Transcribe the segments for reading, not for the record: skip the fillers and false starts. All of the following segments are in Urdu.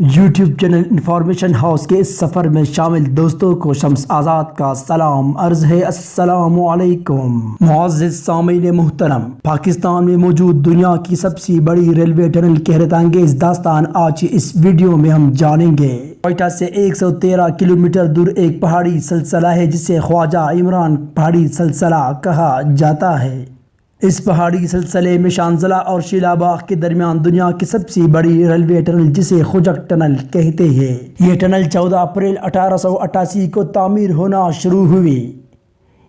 یوٹیوب چینل انفارمیشن ہاؤس کے اس سفر میں شامل دوستوں کو شمس آزاد کا سلام عرض ہے۔ السلام علیکم معزز سامعین محترم، پاکستان میں موجود دنیا کی سب سے بڑی ریلوے ٹنل کی حیرت انگیز داستان آج اس ویڈیو میں ہم جانیں گے۔ کوئٹہ سے 113 کلومیٹر دور ایک پہاڑی سلسلہ ہے جسے خواجہ عمران پہاڑی سلسلہ کہا جاتا ہے۔ اس پہاڑی سلسلے میں شانزلہ اور شیلا باغ کے درمیان دنیا کی سب سے بڑی ریلوے ٹنل جسے خوجک ٹنل کہتے ہیں۔ یہ ٹنل 14 اپریل 1888 کو تعمیر ہونا شروع ہوئی۔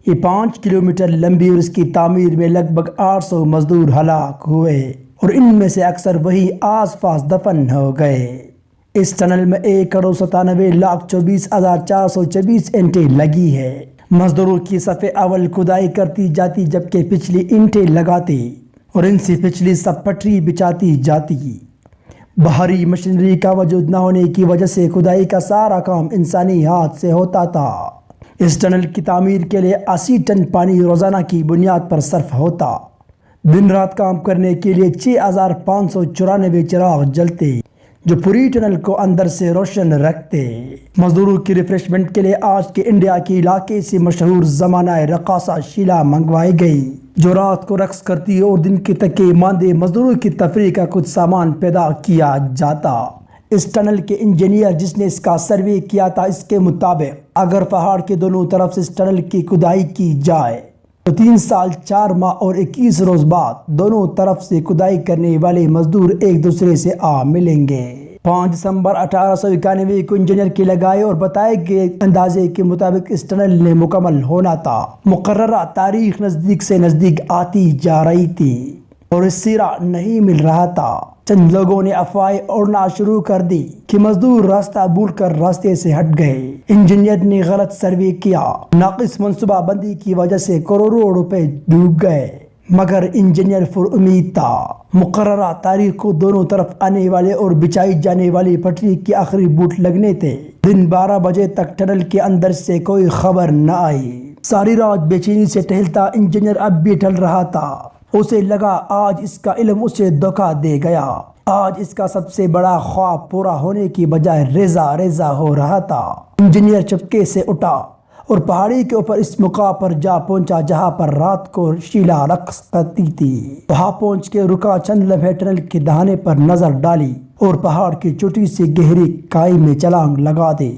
یہ 5 کلومیٹر لمبی اور اس کی تعمیر میں لگ بھگ 800 مزدور ہلاک ہوئے اور ان میں سے اکثر وہی آس پاس دفن ہو گئے۔ اس ٹنل میں 1,97,24,424 اینٹیں لگی ہے۔ مزدوروں کی صف اول کھدائی کرتی جاتی جبکہ پچھلی اینٹیں لگاتے اور ان سے پچھلی صف پٹری بچھاتی جاتی۔ بھاری مشینری کا وجود نہ ہونے کی وجہ سے کھدائی کا سارا کام انسانی ہاتھ سے ہوتا تھا۔ اس ٹنل کی تعمیر کے لیے 80 ٹن پانی روزانہ کی بنیاد پر صرف ہوتا۔ دن رات کام کرنے کے لیے 6,594 چراغ جلتے جو پوری ٹنل کو اندر سے روشن رکھتے۔ مزدوروں کی ریفریشمنٹ کے لیے آج کے انڈیا کے علاقے سے مشہور زمانہ رقاصہ شیلا منگوائی گئی جو رات کو رقص کرتی اور دن کے تکے ماندے مزدوروں کی تفریح کا کچھ سامان پیدا کیا جاتا۔ اس ٹنل کے انجینئر جس نے اس کا سروے کیا تھا اس کے مطابق اگر پہاڑ کے دونوں طرف سے اس ٹنل کی کھدائی کی جائے تو 3 سال 4 ماہ اور 21 روز بعد دونوں طرف سے کھدائی کرنے والے مزدور ایک دوسرے سے آ ملیں گے۔ 5 دسمبر 1891 کو انجینئر کی لگائے اور بتائے گئے اندازے کے مطابق اس ٹنل نے مکمل ہونا تھا۔ مقررہ تاریخ نزدیک سے نزدیک آتی جا رہی تھی اور اس سیرا نہیں مل رہا تھا۔ چند لوگوں نے افواہیں اڑنا شروع کر دی کہ مزدور راستہ بھول کر راستے سے ہٹ گئے۔ انجینئر نے غلط سروے کیا۔ ناقص منصوبہ بندی کی وجہ سے کروڑوں روپے ڈوب گئے مگر انجینئر پر امید تھا۔ مقررہ تاریخ کو دونوں طرف آنے والے اور بچھائی جانے والی پٹری کی آخری بوٹ لگنے تھے۔ دن 12 بجے تک ٹنل کے اندر سے کوئی خبر نہ آئی۔ ساری رات بے چینی سے ٹہلتا انجینئر اب بھی ٹل رہا تھا۔ اسے لگا آج اس کا علم اسے دھوکہ دے گیا۔ آج اس کا سب سے بڑا خواب پورا ہونے کی بجائے ریزہ ریزہ ہو رہا تھا۔ انجینئر چپکے سے اٹھا اور پہاڑی کے اوپر اس مقام پر جا پہنچا جہاں پر رات کو شیلا رقص کرتی تھی۔ وہاں پہنچ کے رکا، چند لمحے ٹنل کے دہانے پر نظر ڈالی اور پہاڑ کی چوٹی سے گہری کھائی میں چھلانگ لگا دی۔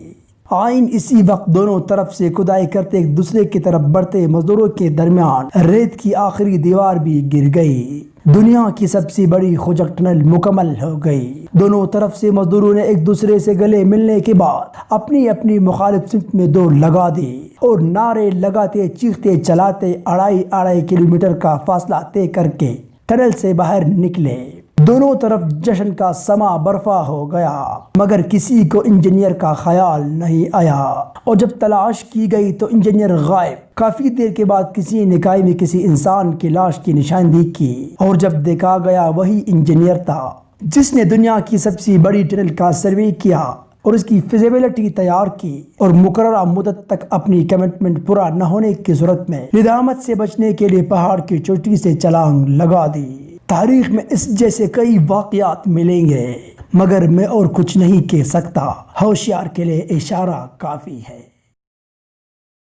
آئین اسی وقت دونوں طرف سے کھدائی کرتے ایک دوسرے کی طرف بڑھتے مزدوروں کے درمیان ریت کی آخری دیوار بھی گر گئی۔ دنیا کی سب سے بڑی خوجک ٹنل مکمل ہو گئی۔ دونوں طرف سے مزدوروں نے ایک دوسرے سے گلے ملنے کے بعد اپنی اپنی مخالف سمت میں دوڑ لگا دی اور نعرے لگاتے چیختے چلاتے 2.5 کلومیٹر کا فاصلہ طے کر کے ٹنل سے باہر نکلے۔ دونوں طرف جشن کا سما برپا ہو گیا مگر کسی کو انجینئر کا خیال نہیں آیا اور جب تلاش کی گئی تو انجینئر غائب۔ کافی دیر کے بعد کسی نے کھائی میں کسی انسان کی لاش کی نشاندہی کی اور جب دیکھا گیا وہی انجینئر تھا جس نے دنیا کی سب سے بڑی ٹنل کا سروے کیا اور اس کی فیزیبلٹی تیار کی اور مقررہ مدت تک اپنی کمٹمنٹ پورا نہ ہونے کی صورت میں ندامت سے بچنے کے لیے پہاڑ کی چوٹی سے چھلانگ لگا دی۔ تاریخ میں اس جیسے کئی واقعات ملیں گے مگر میں اور کچھ نہیں کہہ سکتا۔ ہوشیار کے لیے اشارہ کافی ہے۔